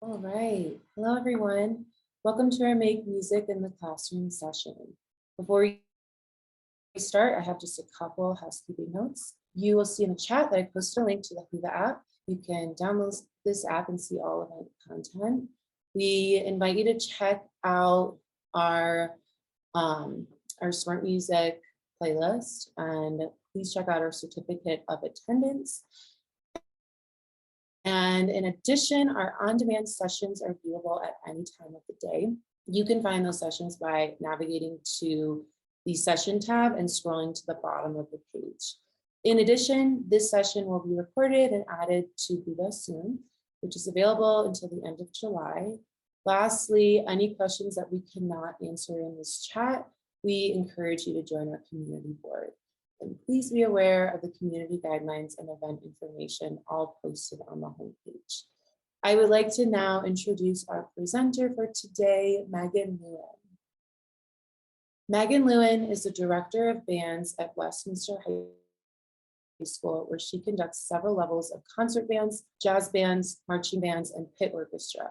All right. Hello, everyone. Welcome to our Make Music in the Classroom session. Before we start, I have just a couple housekeeping notes. You will see in the chat that I posted a link to the Huva app. You can download this app and see all of my content. We invite you to check out our SmartMusic playlist, and please check out our certificate of attendance. And in addition, our on-demand sessions are viewable at any time of the day. You can find those sessions by navigating to the session tab and scrolling to the bottom of the page. In addition, this session will be recorded and added to Huva soon, which is available until the end of July. Lastly, any questions that we cannot answer in this chat, we encourage you to join our community board. And please be aware of the community guidelines and event information all posted on the homepage. I would like to now introduce our presenter for today, Megan Lewin. Megan Lewin is the Director of Bands at Westminster High School, where she conducts several levels of concert bands, jazz bands, marching bands, and pit orchestra.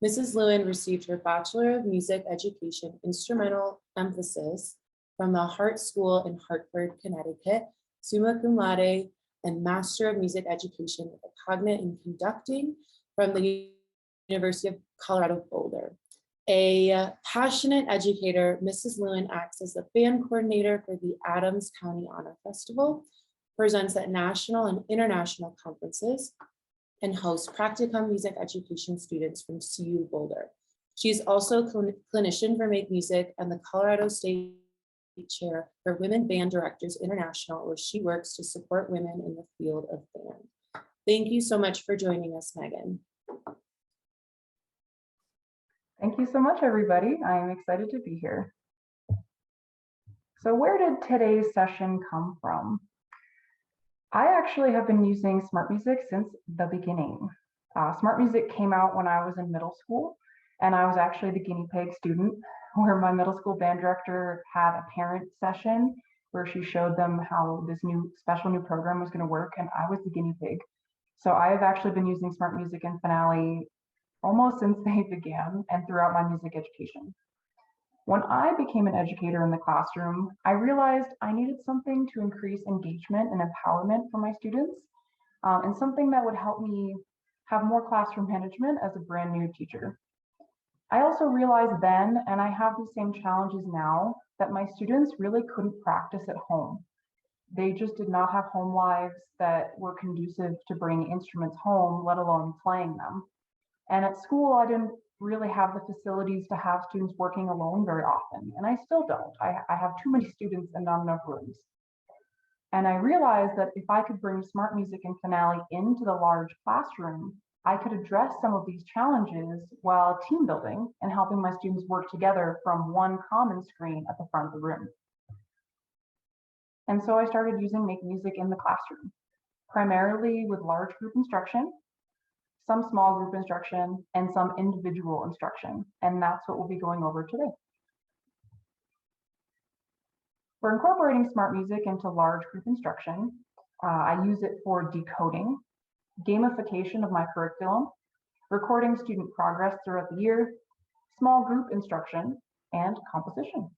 Mrs. Lewin received her Bachelor of Music Education Instrumental Emphasis from the Hart School in Hartford, Connecticut, summa cum laude, and Master of Music Education with a cognate in conducting from the University of Colorado Boulder. A passionate educator, Mrs. Lewin acts as the band coordinator for the Adams County Honor Festival, presents at national and international conferences, and hosts practicum music education students from CU Boulder. She's also a clinician for MakeMusic and the Colorado State Chair for Women Band Directors International, where she works to support women in the field of band. Thank you so much for joining us, Megan. Thank you so much, everybody. I'm excited to be here. So where did today's session come from? I actually have been using SmartMusic since the beginning. SmartMusic came out when I was in middle school, and I was actually the guinea pig student, where my middle school band director had a parent session where she showed them how this special new program was going to work, and I was the guinea pig. So I have actually been using SmartMusic and Finale almost since they began and throughout my music education. When I became an educator in the classroom, I realized I needed something to increase engagement and empowerment for my students, and something that would help me have more classroom management as a brand new teacher. I also realized then, and I have the same challenges now, that my students really couldn't practice at home. They just did not have home lives that were conducive to bringing instruments home, let alone playing them. And at school, I didn't really have the facilities to have students working alone very often, and I still don't. I have too many students and not enough rooms. And I realized that if I could bring SmartMusic and Finale into the large classroom, I could address some of these challenges while team building and helping my students work together from one common screen at the front of the room. And so I started using MakeMusic in the classroom, primarily with large group instruction, some small group instruction, and some individual instruction. And that's what we'll be going over today. For incorporating SmartMusic into large group instruction, I use it for decoding, gamification of my curriculum, recording student progress throughout the year, small group instruction, and composition.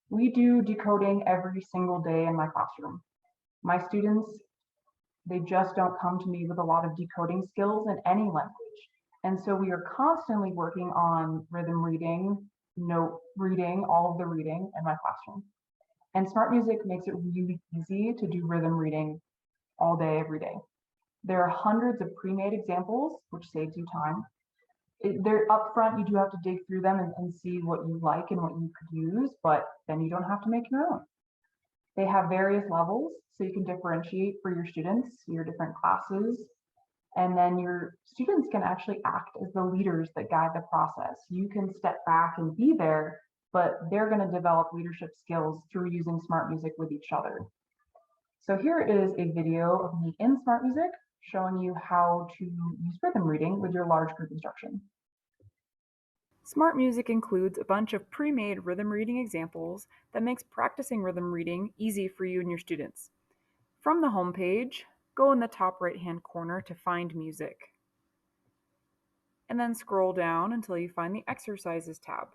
We do decoding every single day in my classroom. My students, they just don't come to me with a lot of decoding skills in any language. And so we are constantly working on rhythm reading, note reading, all of the reading in my classroom. And SmartMusic makes it really easy to do rhythm reading all day, every day. There are hundreds of pre-made examples, which saves you time. They're up front, you do have to dig through them and see what you like and what you could use, but then you don't have to make your own. They have various levels, so you can differentiate for your students, your different classes, and then your students can actually act as the leaders that guide the process. You can step back and be there, but they're going to develop leadership skills through using SmartMusic with each other. So here is a video of me in SmartMusic showing you how to use rhythm reading with your large group instruction. SmartMusic includes a bunch of pre-made rhythm reading examples that makes practicing rhythm reading easy for you and your students. From the home page, go in the top right-hand corner to Find Music. And then scroll down until you find the Exercises tab.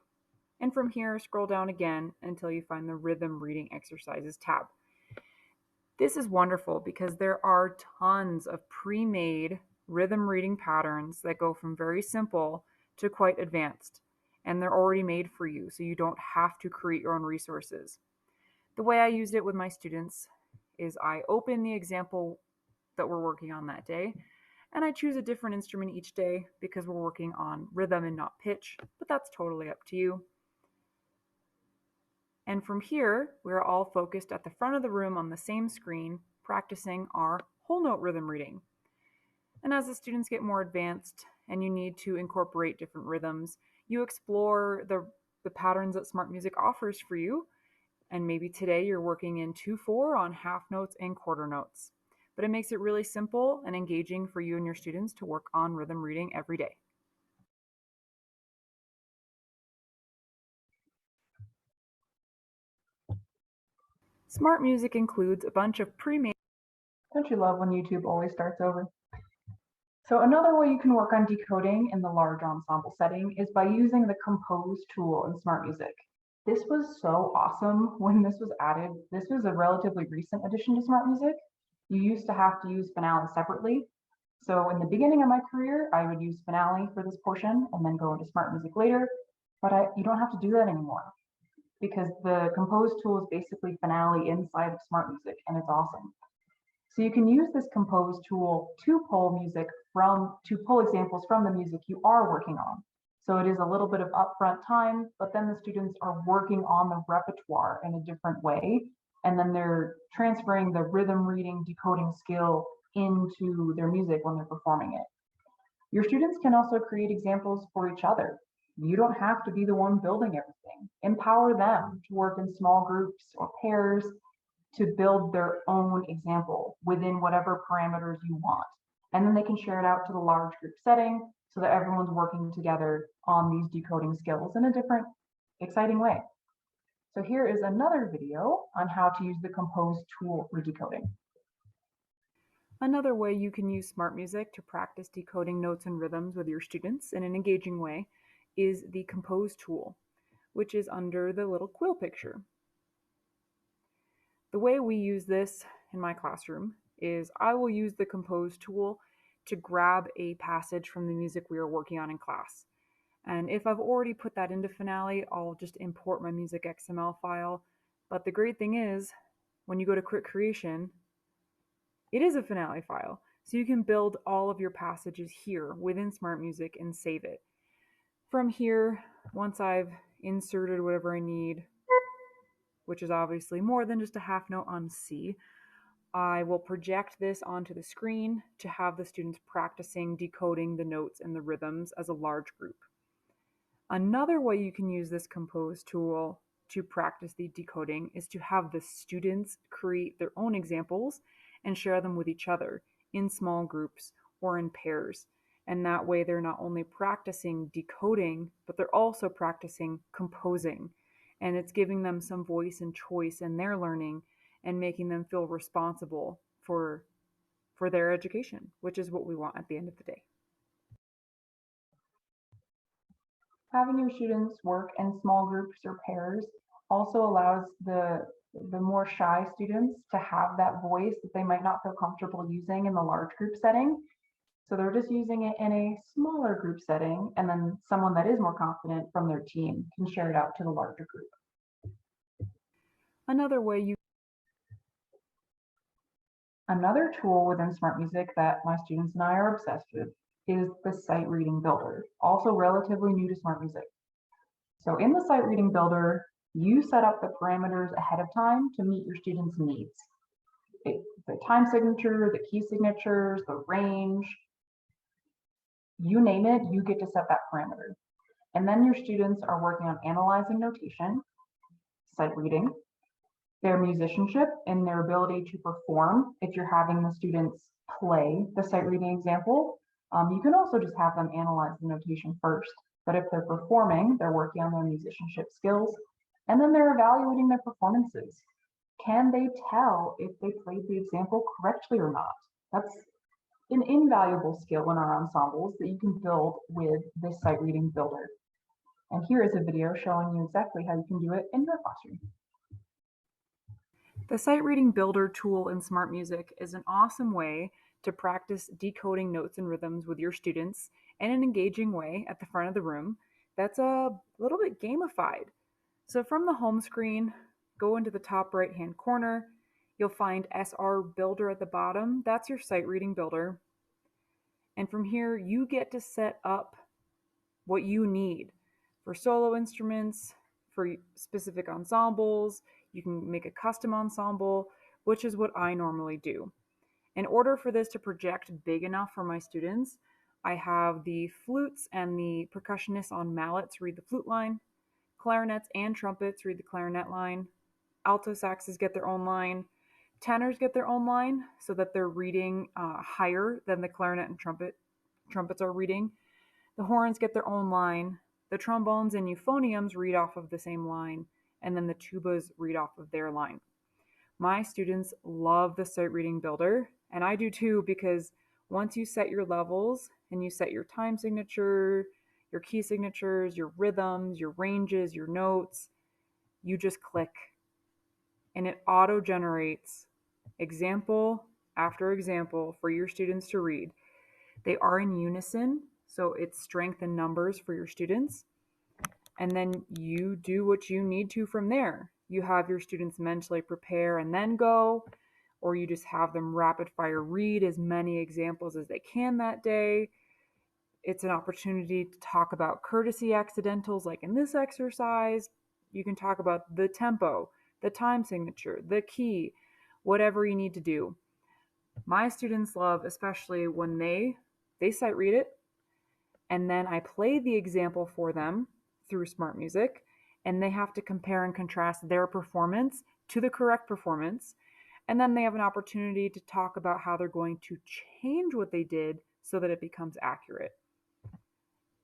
And from here, scroll down again until you find the Rhythm Reading Exercises tab. This is wonderful because there are tons of pre-made rhythm reading patterns that go from very simple to quite advanced, and they're already made for you, so you don't have to create your own resources. The way I used it with my students is I open the example that we're working on that day, and I choose a different instrument each day because we're working on rhythm and not pitch, but that's totally up to you. And from here, we're all focused at the front of the room on the same screen, practicing our whole note rhythm reading. And as the students get more advanced and you need to incorporate different rhythms, you explore the patterns that SmartMusic offers for you. And maybe today you're working in 2/4 on half notes and quarter notes. But it makes it really simple and engaging for you and your students to work on rhythm reading every day. SmartMusic includes a bunch of pre-made. Don't you love when YouTube always starts over? So another way you can work on decoding in the large ensemble setting is by using the Compose tool in SmartMusic. This was so awesome when this was added. This was a relatively recent addition to SmartMusic. You used to have to use Finale separately. So in the beginning of my career, I would use Finale for this portion and then go into SmartMusic later, but you don't have to do that anymore because the Compose tool is basically Finale inside of SmartMusic, and it's awesome. So you can use this Compose tool to pull examples from the music you are working on. So it is a little bit of upfront time, but then the students are working on the repertoire in a different way. And then they're transferring the rhythm reading decoding skill into their music when they're performing it. Your students can also create examples for each other. You don't have to be the one building everything. Empower them to work in small groups or pairs to build their own example within whatever parameters you want. And then they can share it out to the large group setting so that everyone's working together on these decoding skills in a different, exciting way. So here is another video on how to use the Compose tool for decoding. Another way you can use SmartMusic to practice decoding notes and rhythms with your students in an engaging way is the Compose tool, which is under the little quill picture. The way we use this in my classroom is I will use the Compose tool to grab a passage from the music we are working on in class. And if I've already put that into Finale, I'll just import my music XML file. But the great thing is, when you go to Quick Creation, it is a Finale file. So you can build all of your passages here within SmartMusic and save it. From here, once I've inserted whatever I need, which is obviously more than just a half note on C, I will project this onto the screen to have the students practicing decoding the notes and the rhythms as a large group. Another way you can use this Compose tool to practice the decoding is to have the students create their own examples and share them with each other in small groups or in pairs. And that way they're not only practicing decoding, but they're also practicing composing. And it's giving them some voice and choice in their learning and making them feel responsible for their education, which is what we want at the end of the day. Having your students work in small groups or pairs also allows the more shy students to have that voice that they might not feel comfortable using in the large group setting. So they're just using it in a smaller group setting, and then someone that is more confident from their team can share it out to the larger group. Another tool within SmartMusic that my students and I are obsessed with is the Sight Reading Builder, also relatively new to SmartMusic. So in the Sight Reading Builder, you set up the parameters ahead of time to meet your students' needs. The time signature, the key signatures, the range, you name it, you get to set that parameter. And then your students are working on analyzing notation, sight reading, their musicianship, and their ability to perform. If you're having the students play the sight reading example, you can also just have them analyze the notation first. But if they're performing, they're working on their musicianship skills, and then they're evaluating their performances. Can they tell if they played the example correctly or not? That's an invaluable skill in our ensembles that you can build with this sight reading builder. And here is a video showing you exactly how you can do it in your classroom. The Sight Reading Builder tool in SmartMusic is an awesome way to practice decoding notes and rhythms with your students in an engaging way at the front of the room that's a little bit gamified. So from the home screen, go into the top right-hand corner. You'll find SR Builder at the bottom. That's your Sight Reading Builder. And from here, you get to set up what you need for solo instruments, for specific ensembles. You can make a custom ensemble, which is what I normally do. In order for this to project big enough for my students, I have the flutes and the percussionists on mallets read the flute line, clarinets and trumpets read the clarinet line, alto saxes get their own line, tenors get their own line so that they're reading higher than the clarinet and trumpets are reading. The horns get their own line, the trombones and euphoniums read off of the same line, and then the tubas read off of their line. My students love the Sight Reading Builder, and I do too, because once you set your levels and you set your time signature, your key signatures, your rhythms, your ranges, your notes, you just click and it auto generates example after example for your students to read. They are in unison, so it's strength and numbers for your students. And then you do what you need to from there. You have your students mentally prepare and then go, or you just have them rapid fire read as many examples as they can that day. It's an opportunity to talk about courtesy accidentals, like in this exercise. You can talk about the tempo, the time signature, the key, whatever you need to do. My students love, especially when they sight read it, and then I play the example for them through SmartMusic, and they have to compare and contrast their performance to the correct performance. And then they have an opportunity to talk about how they're going to change what they did so that it becomes accurate.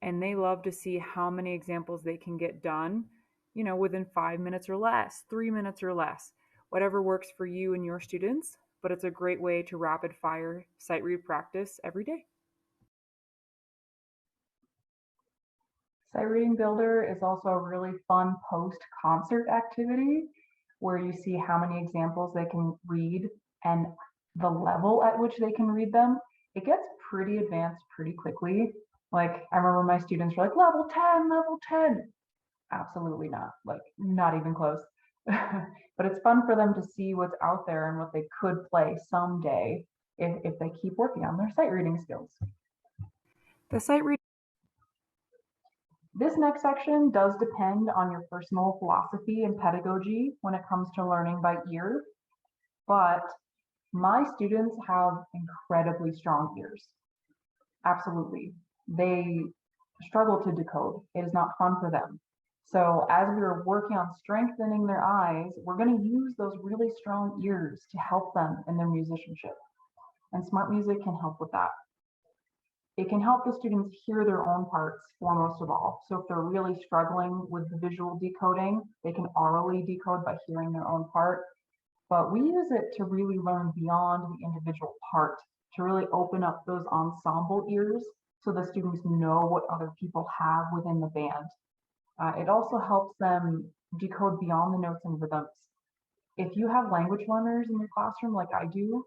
And they love to see how many examples they can get done, within 5 minutes or less, 3 minutes or less, whatever works for you and your students. But it's a great way to rapid fire sight read practice every day. Sight Reading Builder is also a really fun post-concert activity where you see how many examples they can read and the level at which they can read them. It gets pretty advanced pretty quickly. Like, I remember my students were like, level 10, level 10. Absolutely not, like not even close. But it's fun for them to see what's out there and what they could play someday if they keep working on their sight reading skills. The sight reading This next section does depend on your personal philosophy and pedagogy when it comes to learning by ear, but my students have incredibly strong ears. Absolutely. They struggle to decode. It is not fun for them. So as we're working on strengthening their eyes, we're going to use those really strong ears to help them in their musicianship. And SmartMusic can help with that. It can help the students hear their own parts foremost of all. So if they're really struggling with the visual decoding, they can orally decode by hearing their own part. But we use it to really learn beyond the individual part, to really open up those ensemble ears so the students know what other people have within the band. It also helps them decode beyond the notes and rhythms. If you have language learners in your classroom like I do,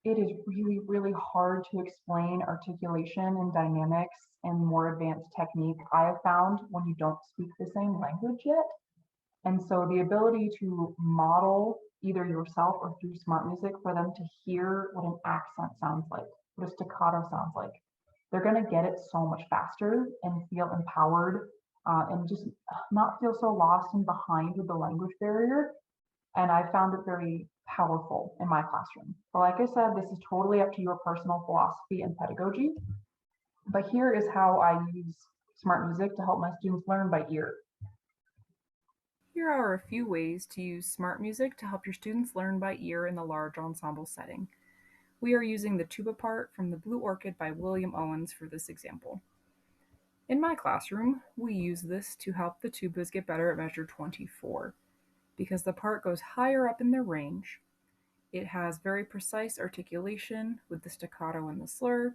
it is really, really hard to explain articulation and dynamics and more advanced technique I have found when you don't speak the same language yet. And so the ability to model either yourself or through SmartMusic for them to hear what an accent sounds like, what a staccato sounds like, they're going to get it so much faster and feel empowered and just not feel so lost and behind with the language barrier. And I found it very powerful in my classroom. But like I said, this is totally up to your personal philosophy and pedagogy. But here is how I use SmartMusic to help my students learn by ear. Here are a few ways to use SmartMusic to help your students learn by ear in the large ensemble setting. We are using the tuba part from The Blue Orchid by William Owens for this example. In my classroom, we use this to help the tubas get better at measure 24, because the part goes higher up in their range, It has very precise articulation with the staccato and the slur.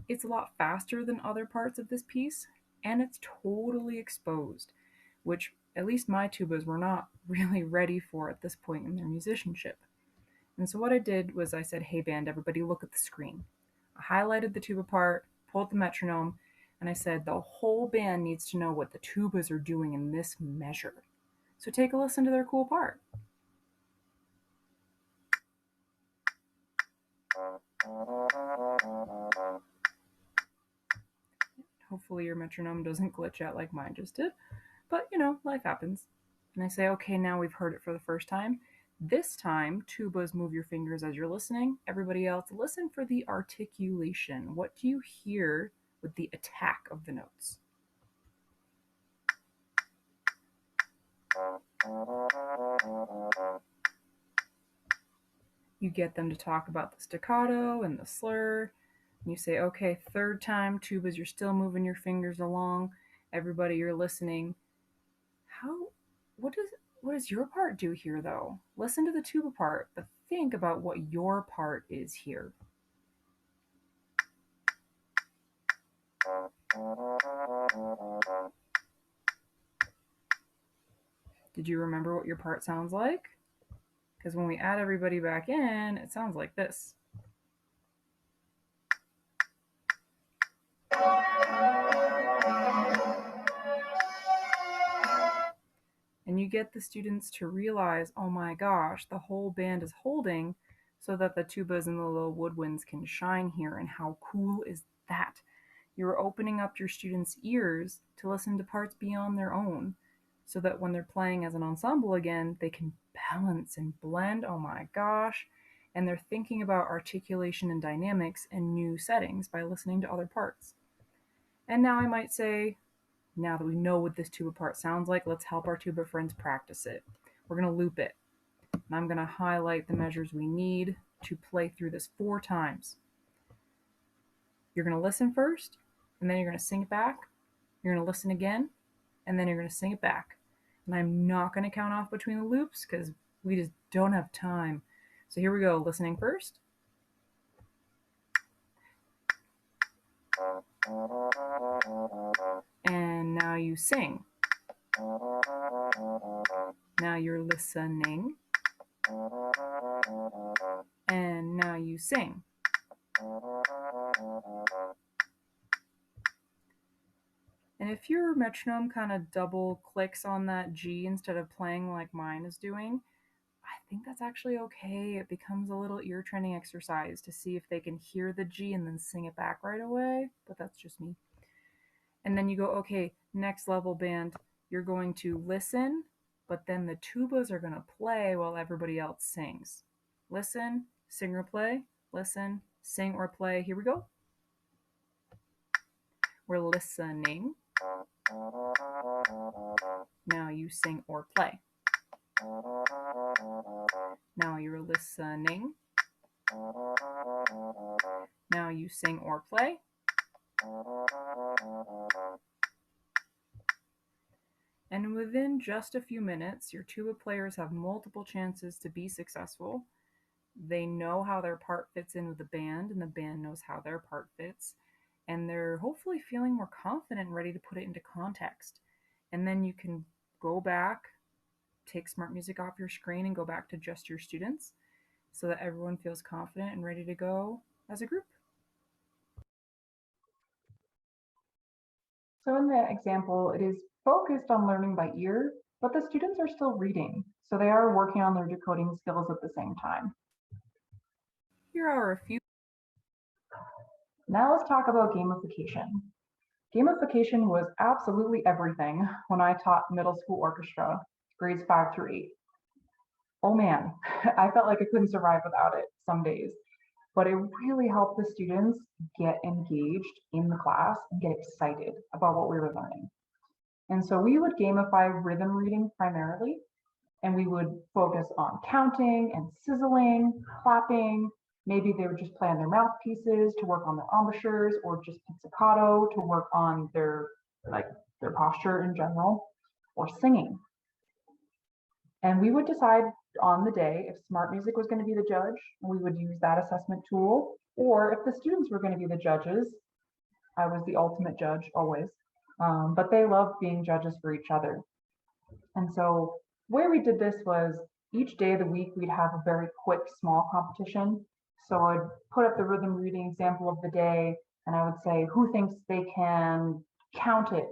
It's a lot faster than other parts of this piece, and it's totally exposed, which at least my tubas were not really ready for at this point in their musicianship. And so what I did was I said, hey band, everybody look at the screen. I highlighted the tuba part, pulled the metronome, and I said the whole band needs to know what the tubas are doing in this measure. So take a listen to their cool part. Hopefully your metronome doesn't glitch out like mine just did, but life happens. And I say, okay, now we've heard it for the first time. This time, tubas, move your fingers as you're listening. Everybody else, listen for the articulation. What do you hear with the attack of the notes? You get them to talk about the staccato and the slur. And you say, okay, third time, tubas, you're still moving your fingers along. Everybody, you're listening. What does your part do here though? Listen to the tuba part, but think about what your part is here. Did you remember what your part sounds like? Because when we add everybody back in, it sounds like this. And you get the students to realize, oh my gosh, the whole band is holding so that the tubas and the little woodwinds can shine here. And how cool is that? You're opening up your students' ears to listen to parts beyond their own so that when they're playing as an ensemble again, they can balance and blend. Oh my gosh. And they're thinking about articulation and dynamics and new settings by listening to other parts. And now I might say, now that we know what this tuba part sounds like, let's help our tuba friends practice it. We're going to loop it. And I'm going to highlight the measures we need to play through this 4 times. You're going to listen first, and then you're going to sing it back. You're going to listen again, and then you're going to sing it back. And I'm not going to count off between the loops because we just don't have time. So here we go, listening first. And now you sing. Now you're listening. And now you sing. And if your metronome kind of double clicks on that G instead of playing like mine is doing, I think that's actually okay. It becomes a little ear training exercise to see if they can hear the G and then sing it back right away, but that's just me. And then you go, okay, next level band, you're going to listen, but then the tubas are going to play while everybody else sings. Listen, sing or play, listen, sing or play. Here we go. We're listening. Now you sing or play. Now you're listening. Now you sing or play. And within just a few minutes, your tuba players have multiple chances to be successful. They know how their part fits in with the band, and the band knows how their part fits. And they're hopefully feeling more confident and ready to put it into context. And then you can go back, take SmartMusic off your screen and go back to just your students so that everyone feels confident and ready to go as a group. So in the example, it is focused on learning by ear, but the students are still reading. So they are working on their decoding skills at the same time. Here are a few. Now let's talk about gamification. Gamification was absolutely everything when I taught middle school orchestra, grades 5 through 8. Oh man, I felt like I couldn't survive without it some days. But it really helped the students get engaged in the class and get excited about what we were learning. And so we would gamify rhythm reading primarily, and we would focus on counting and sizzling, clapping. Maybe they would just play on their mouthpieces to work on their embouchures, or just pizzicato to work on their posture in general, or singing. And we would decide on the day if SmartMusic was going to be the judge, we would use that assessment tool, or if the students were going to be the judges, I was the ultimate judge always, but they loved being judges for each other. And so where we did this was each day of the week, we'd have a very quick, small competition. So I'd put up the rhythm reading example of the day, and I would say, who thinks they can count it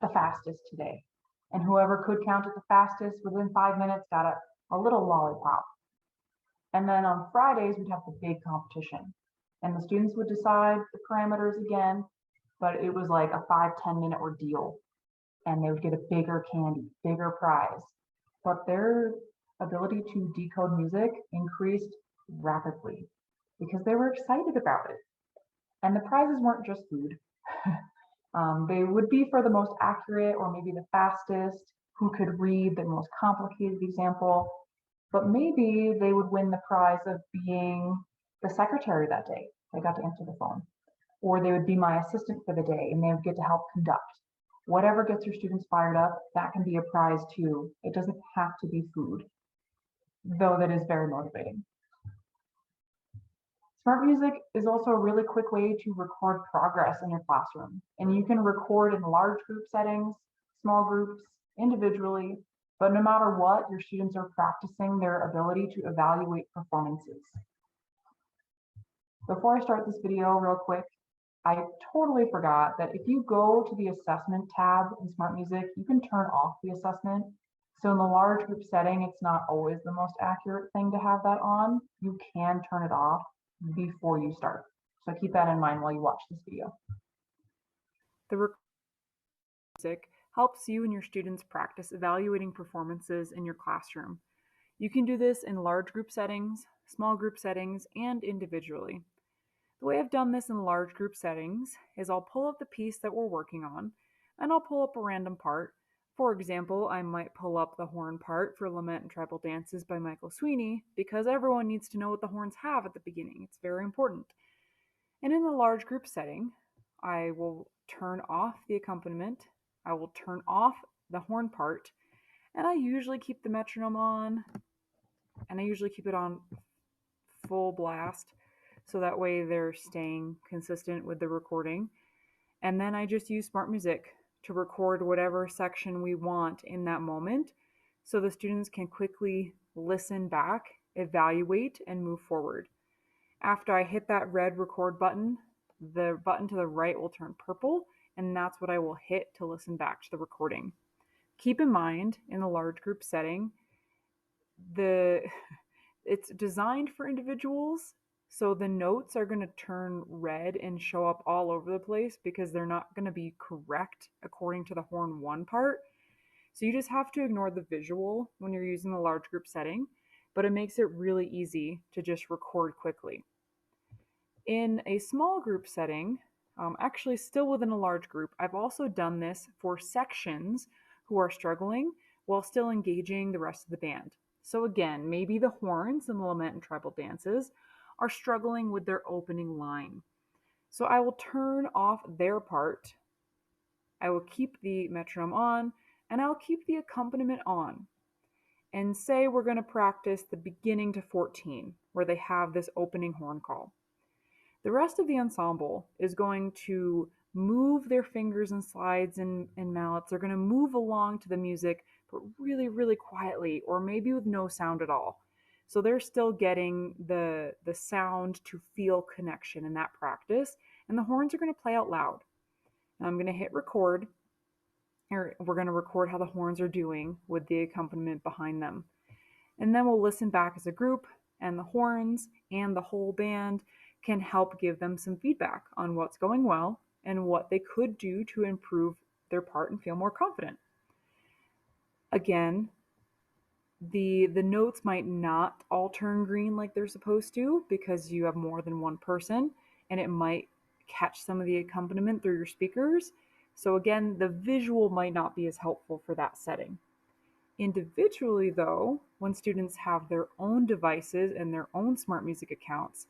the fastest today? And whoever could count it the fastest within 5 minutes got a little lollipop. And then on Fridays, we'd have the big competition. And the students would decide the parameters again, but it was like a 5-10 minute ordeal. And they would get a bigger candy, bigger prize. But their ability to decode music increased rapidly because they were excited about it. And the prizes weren't just food. They would be for the most accurate or maybe the fastest, who could read the most complicated example, but maybe they would win the prize of being the secretary that day. They got to answer the phone. Or they would be my assistant for the day and they would get to help conduct. Whatever gets your students fired up, that can be a prize too. It doesn't have to be food, though that is very motivating. SmartMusic is also a really quick way to record progress in your classroom. And you can record in large group settings, small groups, individually, but no matter what, your students are practicing their ability to evaluate performances. Before I start this video real quick, I totally forgot that if you go to the assessment tab in SmartMusic, you can turn off the assessment. So in the large group setting, it's not always the most accurate thing to have that on. You can turn it off before you start. So keep that in mind while you watch this video. The music helps you and your students practice evaluating performances in your classroom. You can do this in large group settings, small group settings, and individually. The way I've done this in large group settings is I'll pull up the piece that we're working on, and I'll pull up a random part. For example, I might pull up the horn part for Lament and Tribal Dances by Michael Sweeney, because everyone needs to know what the horns have at the beginning. It's very important. And in the large group setting, I will turn off the accompaniment, I will turn off the horn part, and I usually keep the metronome on, and I usually keep it on full blast, so that way they're staying consistent with the recording. And then I just use SmartMusic to record whatever section we want in that moment, so the students can quickly listen back, evaluate, and move forward. After I hit that red record button, the button to the right will turn purple, and that's what I will hit to listen back to the recording. Keep in mind, in the large group setting, it's designed for individuals, so the notes are going to turn red and show up all over the place because they're not going to be correct according to the horn 1 part. So you just have to ignore the visual when you're using the large group setting, but it makes it really easy to just record quickly. In a small group setting, actually still within a large group, I've also done this for sections who are struggling while still engaging the rest of the band. So again, maybe the horns in the Lament and Tribal Dances are struggling with their opening line. So I will turn off their part, I will keep the metronome on, and I'll keep the accompaniment on. And say we're going to practice the beginning to 14, where they have this opening horn call. The rest of the ensemble is going to move their fingers and slides and mallets. They're going to move along to the music, but really, really quietly, or maybe with no sound at all. So they're still getting the sound to feel connection in that practice, and the horns are going to play out loud. Now I'm going to hit record, or we're going to record how the horns are doing with the accompaniment behind them. And then we'll listen back as a group, and the horns and the whole band can help give them some feedback on what's going well and what they could do to improve their part and feel more confident. Again, the notes might not all turn green like they're supposed to because you have more than one person, and it might catch some of the accompaniment through your speakers. So again, the visual might not be as helpful for that setting. Individually though, when students have their own devices and their own SmartMusic accounts,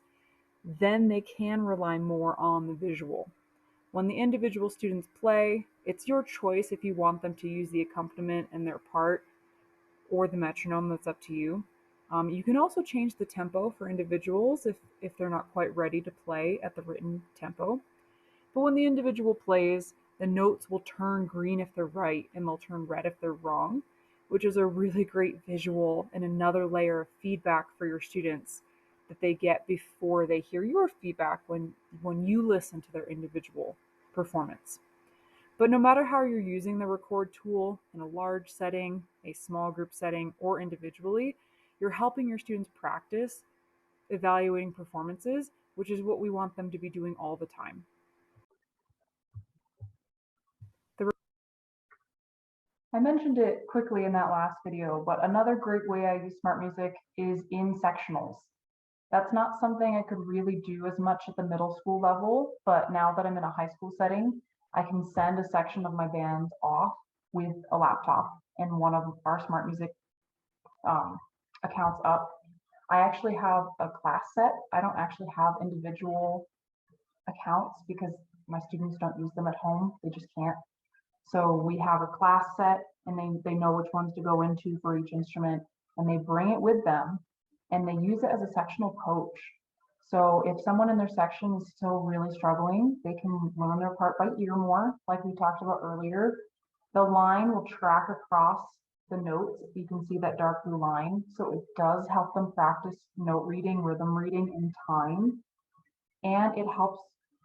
then they can rely more on the visual. When the individual students play, it's your choice if you want them to use the accompaniment and their part or the metronome, that's up to you. You can also change the tempo for individuals if they're not quite ready to play at the written tempo. But when the individual plays, the notes will turn green if they're right and they'll turn red if they're wrong, which is a really great visual and another layer of feedback for your students that they get before they hear your feedback when you listen to their individual performance. But no matter how you're using the record tool in a large setting, a small group setting, or individually, you're helping your students practice evaluating performances, which is what we want them to be doing all the time. I mentioned it quickly in that last video, but another great way I use SmartMusic is in sectionals. That's not something I could really do as much at the middle school level, but now that I'm in a high school setting, I can send a section of my band off with a laptop and one of our SmartMusic accounts up. I actually have a class set. I don't actually have individual accounts because my students don't use them at home. They just can't. So we have a class set and they know which ones to go into for each instrument and they bring it with them and they use it as a sectional coach. So if someone in their section is still really struggling, they can learn their part by ear more, like we talked about earlier. The line will track across the notes. You can see that dark blue line. So it does help them practice note reading, rhythm reading in time. And it helps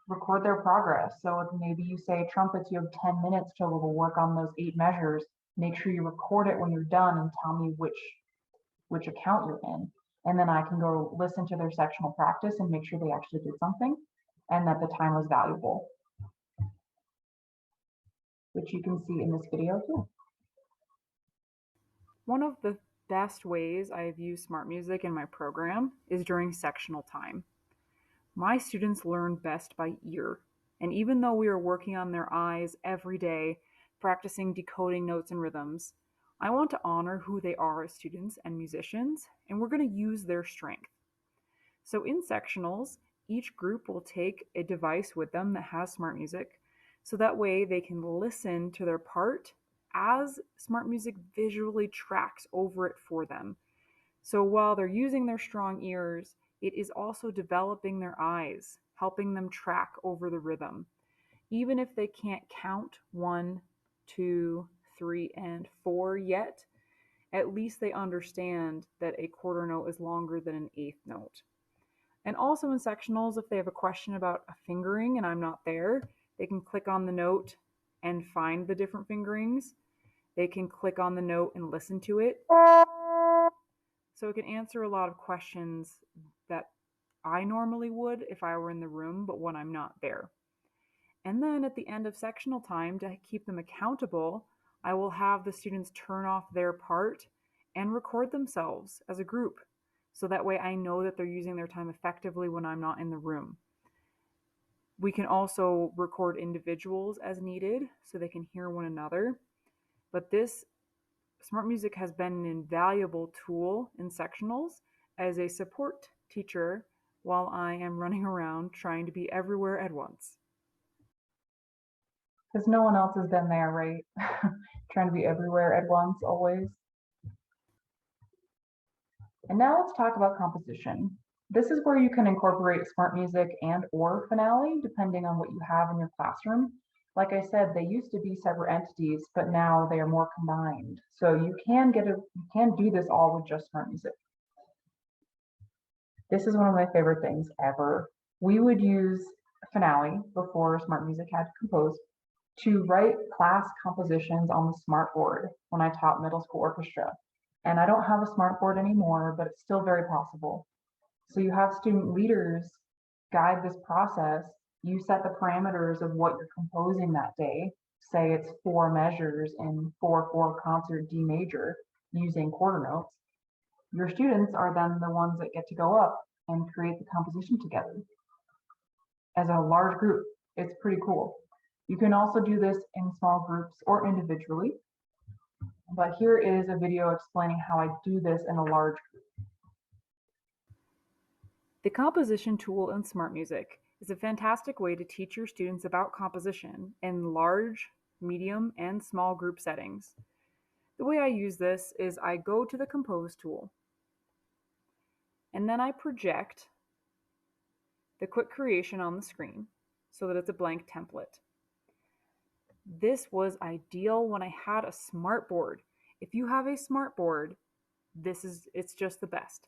record their progress. So if maybe you say trumpets, you have 10 minutes to work on those 8 measures. Make sure you record it when you're done and tell me which account you're in. And then I can go listen to their sectional practice and make sure they actually did something and that the time was valuable, which you can see in this video too. One of the best ways I have used SmartMusic in my program is during sectional time. My students learn best by ear, and even though we are working on their eyes every day, practicing decoding notes and rhythms, I want to honor who they are as students and musicians, and we're going to use their strength. So in sectionals, each group will take a device with them that has SmartMusic, so that way they can listen to their part as SmartMusic visually tracks over it for them. So while they're using their strong ears, it is also developing their eyes, helping them track over the rhythm. Even if they can't count 1, 2, 3, and 4 yet, at least they understand that a quarter note is longer than an eighth note. And also in sectionals, if they have a question about a fingering and I'm not there, they can click on the note and find the different fingerings. They can click on the note and listen to it. So it can answer a lot of questions that I normally would if I were in the room, but when I'm not there. And then at the end of sectional time, to keep them accountable, I will have the students turn off their part and record themselves as a group. So that way I know that they're using their time effectively when I'm not in the room. We can also record individuals as needed so they can hear one another. But this SmartMusic has been an invaluable tool in sectionals as a support teacher while I am running around trying to be everywhere at once. Because no one else has been there, right? Trying to be everywhere at once, always. And now let's talk about composition. This is where you can incorporate SmartMusic and or Finale, depending on what you have in your classroom. Like I said, they used to be separate entities, but now they are more combined. So you can do this all with just SmartMusic. This is one of my favorite things ever. We would use Finale before SmartMusic had Compose to write class compositions on the smartboard when I taught middle school orchestra. And I don't have a smartboard anymore, but it's still very possible. So you have student leaders guide this process. You set the parameters of what you're composing that day. Say it's 4 measures in 4/4 concert D major using quarter notes. Your students are then the ones that get to go up and create the composition together as a large group. It's pretty cool. You can also do this in small groups or individually, but here is a video explaining how I do this in a large group. The composition tool in SmartMusic is a fantastic way to teach your students about composition in large, medium, and small group settings. The way I use this is I go to the Compose tool. And then I project the quick creation on the screen so that it's a blank template. This was ideal when I had a smart board. If you have a smart board, it's just the best.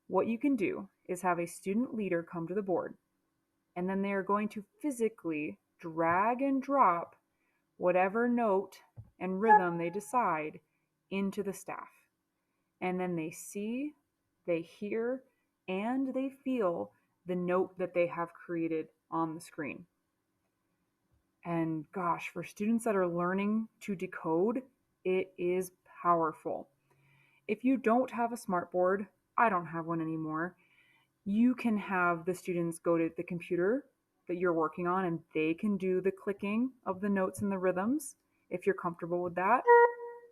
What you can do is have a student leader come to the board, and then they are going to physically drag and drop whatever note and rhythm they decide into the staff. And then they see, they hear, and they feel the note that they have created on the screen. And gosh, for students that are learning to decode, it is powerful. If you don't have a smart board, I don't have one anymore, you can have the students go to the computer that you're working on and they can do the clicking of the notes and the rhythms if you're comfortable with that.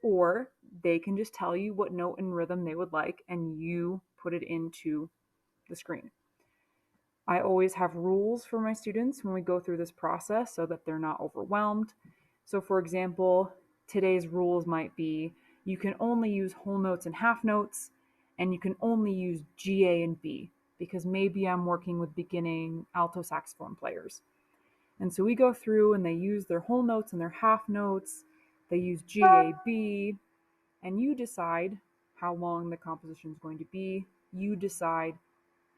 Or they can just tell you what note and rhythm they would like and you put it into the screen. I always have rules for my students when we go through this process so that they're not overwhelmed. So for example, today's rules might be you can only use whole notes and half notes, and you can only use G, A, and B, because maybe I'm working with beginning alto saxophone players. And so we go through and they use their whole notes and their half notes, they use G, A, B, and you decide how long the composition is going to be. You decide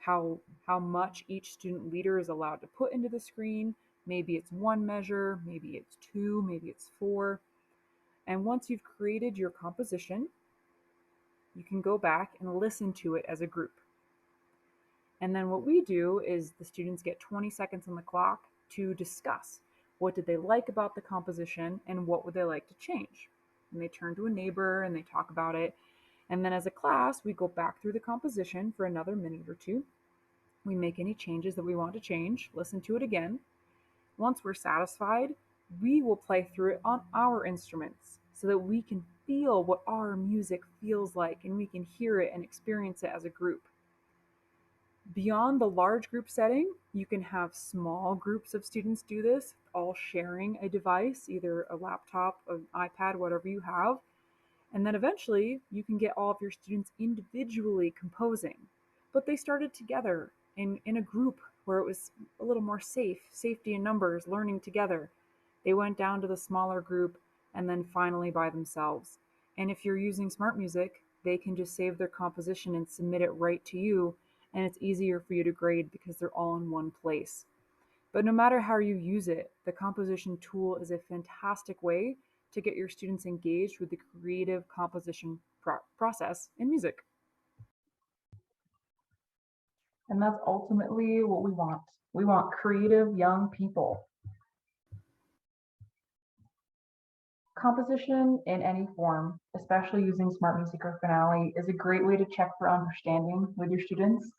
how much each student leader is allowed to put into the screen. Maybe it's one measure, maybe it's two, maybe it's four. And once you've created your composition, you can go back and listen to it as a group. And then what we do is the students get 20 seconds on the clock to discuss what did they like about the composition and what would they like to change. And they turn to a neighbor and they talk about it. And then as a class, we go back through the composition for another minute or two. We make any changes that we want to change, listen to it again. Once we're satisfied, we will play through it on our instruments so that we can feel what our music feels like and we can hear it and experience it as a group. Beyond the large group setting, you can have small groups of students do this, all sharing a device, either a laptop, an iPad, whatever you have. And then eventually you can get all of your students individually composing. But they started together in a group where it was a little more safe, safety in numbers, learning together. They went down to the smaller group and then finally by themselves. And if you're using SmartMusic, they can just save their composition and submit it right to you. And it's easier for you to grade because they're all in one place. But no matter how you use it, the composition tool is a fantastic way to get your students engaged with the creative composition process in music. And that's ultimately what we want. We want creative young people. Composition in any form, especially using SmartMusic or Finale, is a great way to check for understanding with your students.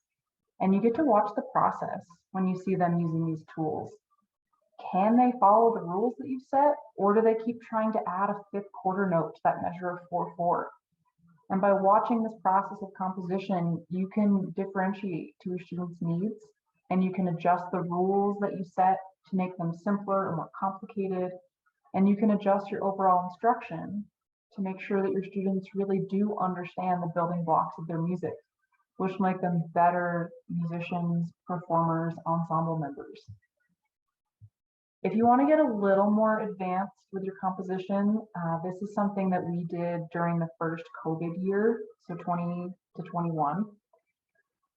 And you get to watch the process when you see them using these tools. Can they follow the rules that you've set, or do they keep trying to add a fifth quarter note to that measure of 4/4? And by watching this process of composition, you can differentiate to your students' needs, and you can adjust the rules that you set to make them simpler or more complicated. And you can adjust your overall instruction to make sure that your students really do understand the building blocks of their music, which make them better musicians, performers, ensemble members. If you want to get a little more advanced with your composition, this is something that we did during the first COVID year, so 20 to 21.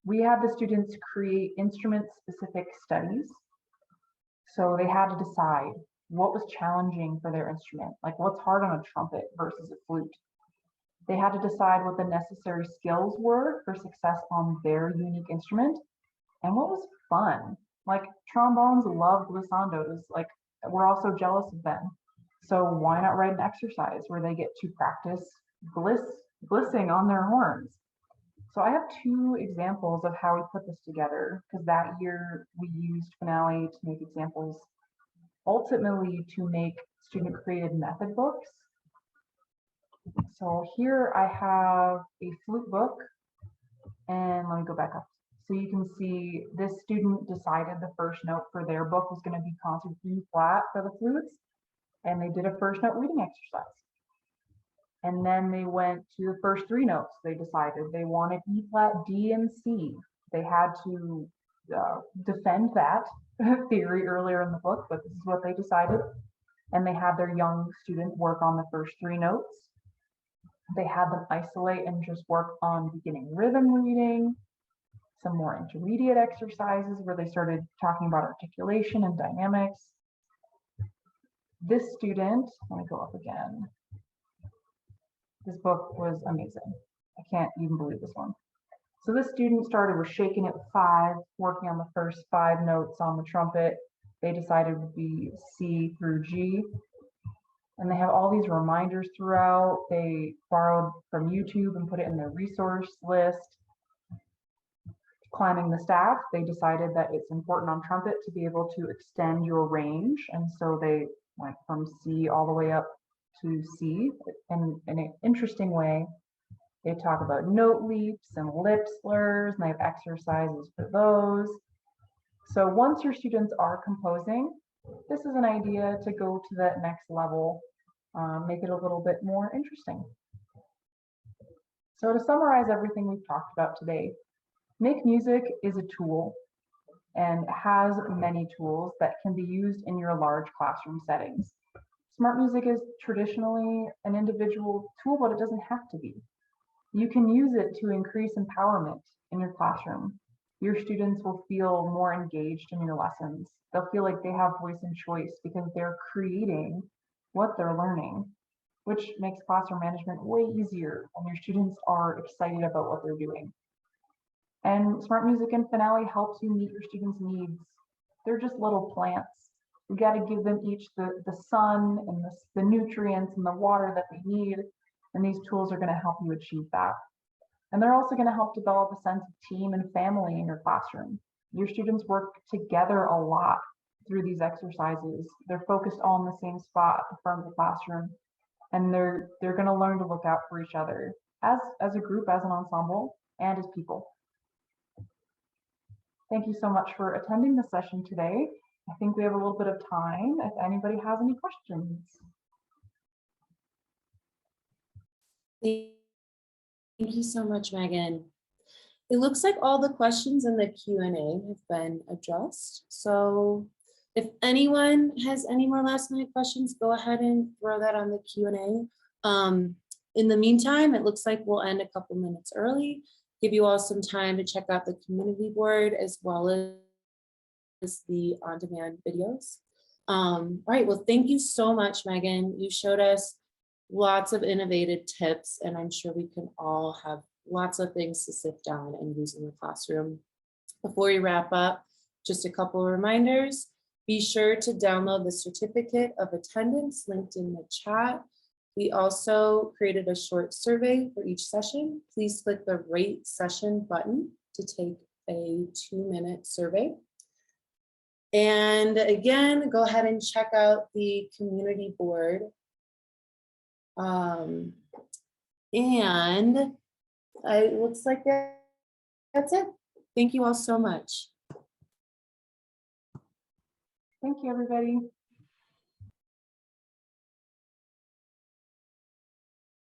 We had the students create instrument-specific studies. So they had to decide what was challenging for their instrument, like what's hard on a trumpet versus a flute. They had to decide what the necessary skills were for success on their unique instrument and what was fun. Like trombones love glissandos, like we're also jealous of them. So why not write an exercise where they get to practice glissing on their horns? So I have two examples of how we put this together, because that year we used Finale to make examples, ultimately to make student created method books. So here I have a flute book, and let me go back up. So you can see this student decided the first note for their book was going to be concert B flat for the flutes, and they did a first note reading exercise. And then they went to the first three notes. They decided they wanted E flat, D, and C. They had to defend that theory earlier in the book, but this is what they decided. And they had their young student work on the first three notes. They had them isolate and just work on beginning rhythm reading, some more intermediate exercises where they started talking about articulation and dynamics. This student, let me go up again. This book was amazing. I can't even believe this one. So this student started with Shaking It 5, working on the first 5 notes on the trumpet. They decided would be C through G. And they have all these reminders throughout. They borrowed from YouTube and put it in their resource list. Climbing the staff, they decided that it's important on trumpet to be able to extend your range. And so they went from C all the way up to C. And in an interesting way, they talk about note leaps and lip slurs, and they have exercises for those. So once your students are composing, this is an idea to go to that next level, make it a little bit more interesting. So to summarize everything we've talked about today, MakeMusic is a tool and has many tools that can be used in your large classroom settings. SmartMusic is traditionally an individual tool, but it doesn't have to be. You can use it to increase empowerment in your classroom. Your students will feel more engaged in your lessons. They'll feel like they have voice and choice because they're creating what they're learning, which makes classroom management way easier when your students are excited about what they're doing. And SmartMusic and Finale helps you meet your students' needs. They're just little plants. We got to give them each the sun and the nutrients and the water that they need. And these tools are going to help you achieve that. And they're also going to help develop a sense of team and family in your classroom. Your students work together a lot through these exercises. They're focused all in the same spot at the front of the classroom. And they're going to learn to look out for each other as a group, as an ensemble, and as people. Thank you so much for attending the session today. I think we have a little bit of time if anybody has any questions. Thank you so much, Megan. It looks like all the questions in the Q&A have been addressed. So if anyone has any more last minute questions, go ahead and throw that on the Q&A. In the meantime, it looks like we'll end a couple minutes early, give you all some time to check out the community board as well as the on-demand videos. All right, well, thank you so much, Megan. You showed us lots of innovative tips, and I'm sure we can all have lots of things to sift down and use in the classroom. Before we wrap up, just a couple of reminders. Be sure to download the certificate of attendance linked in the chat. We also created a short survey for each session. Please click the rate session button to take a 2-minute survey. And again, go ahead and check out the community board. And it looks like that's it. Thank you all so much. Thank you, everybody.